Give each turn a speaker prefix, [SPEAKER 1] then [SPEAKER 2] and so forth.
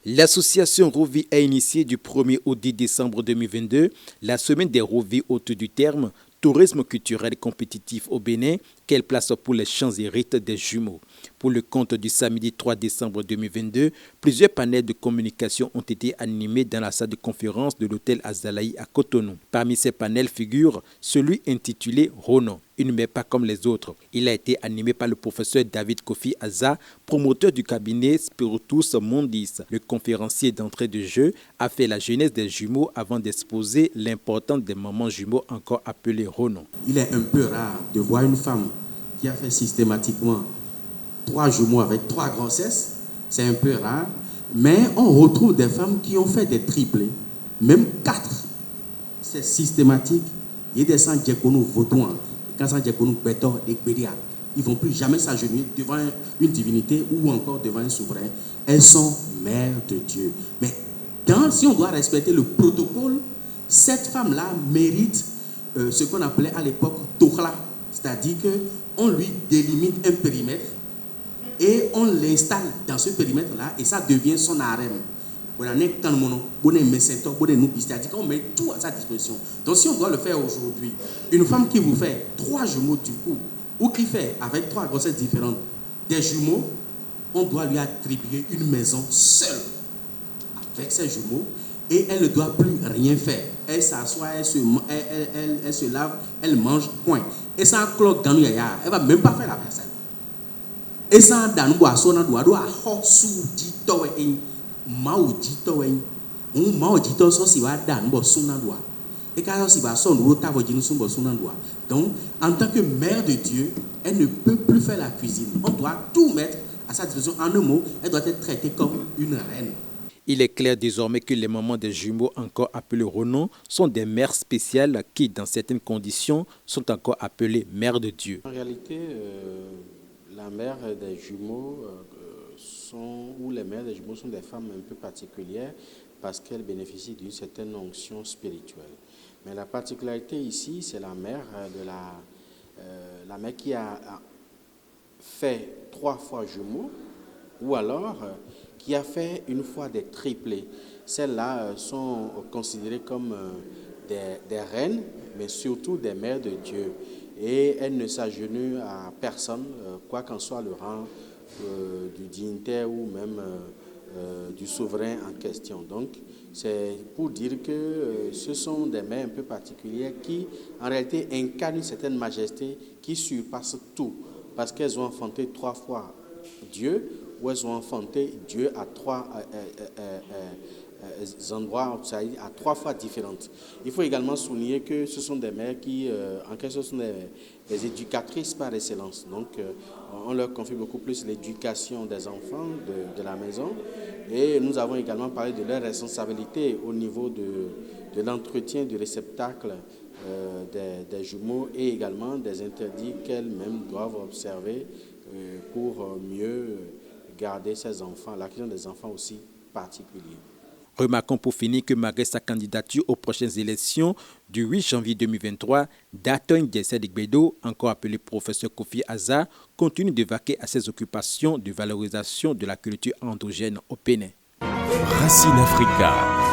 [SPEAKER 1] L'association Rovi a initié du 1er au 10 décembre 2022 la semaine des Rovi autour du terme tourisme culturel compétitif au Bénin, quelle place pour les chants et rites des jumeaux. Pour le compte du samedi 3 décembre 2022, plusieurs panels de communication ont été animés dans la salle de conférence de l'hôtel Azalaï à Cotonou. Parmi ces panels figure celui intitulé Ronan, une mais pas comme les autres. Il a été animé par le professeur David Kofi Aza, promoteur du cabinet Spiritus Mondis. Le conférencier d'entrée de jeu a fait la genèse des jumeaux avant d'exposer l'importance des mamans jumeaux encore appelées Ronan.
[SPEAKER 2] Il est un peu rare de voir une femme qui a fait systématiquement 3 jumeaux avec 3 grossesses. C'est un peu rare. Mais on retrouve des femmes qui ont fait des triplés, même 4. C'est systématique. Il y a des sans diaconou vaudouans, quand sans diaconou béton et bédia. Ils ne vont plus jamais s'agenouiller devant une divinité ou encore devant un souverain. Elles sont mères de Dieu. Mais si on doit respecter le protocole, cette femme-là mérite ce qu'on appelait à l'époque Tokhla. C'est-à-dire qu'on lui délimite un périmètre et on l'installe dans ce périmètre-là et ça devient son harem. C'est-à-dire qu'on met tout à sa disposition. Donc si on doit le faire aujourd'hui, une femme qui vous fait 3 jumeaux du coup, ou qui fait avec 3 grossesses différentes des jumeaux, on doit lui attribuer une maison seule avec ses jumeaux et elle ne doit plus rien faire. Elle s'assoit, elle se lave, elle mange, point. Et ça cloque dans yaya, elle va même pas faire la personne. Et ça dans nous asona doit hosu dito en maudito en un maudito so si va dans bo sona doit. Et quand si va son rota vo jinu sun bo sona doit. Donc en tant que mère de Dieu, elle ne peut plus faire la cuisine. On doit tout mettre à sa disposition. En un mot, elle doit être traitée comme une reine.
[SPEAKER 1] Il est clair désormais que les mamans des jumeaux encore appelées Ronan sont des mères spéciales qui, dans certaines conditions, sont encore appelées mères de Dieu.
[SPEAKER 3] En réalité, la mère des jumeaux ou les mères des jumeaux sont des femmes un peu particulières parce qu'elles bénéficient d'une certaine onction spirituelle. Mais la particularité ici, c'est la mère la mère qui a fait 3 fois jumeaux ou alors qui a fait une fois des triplés. Celles-là sont considérées comme des reines, mais surtout des mères de Dieu. Et elles ne s'agenouillent à personne, quoi qu'en soit le rang du dignitaire ou même du souverain en question. Donc, c'est pour dire que ce sont des mères un peu particulières qui, en réalité, incarnent une certaine majesté qui surpasse tout, parce qu'elles ont enfanté 3 fois Dieu, où elles ont enfanté Dieu à 3 endroits, à 3 fois différentes. Il faut également souligner que ce sont des mères qui, en quelque sorte, sont des éducatrices par excellence. Donc, on leur confie beaucoup plus l'éducation des enfants de la maison. Et nous avons également parlé de leur responsabilité au niveau de l'entretien du réceptacle des jumeaux et également des interdits qu'elles-mêmes doivent observer pour mieux garder ces enfants, la question des enfants aussi particuliers.
[SPEAKER 1] Remarquons pour finir que malgré sa candidature aux prochaines élections du 8 janvier 2023, Datogne Dessé-Digbedo, encore appelé professeur Kofi Aza, continue de vaquer à ses occupations de valorisation de la culture endogène au Bénin.
[SPEAKER 4] Racine Africa.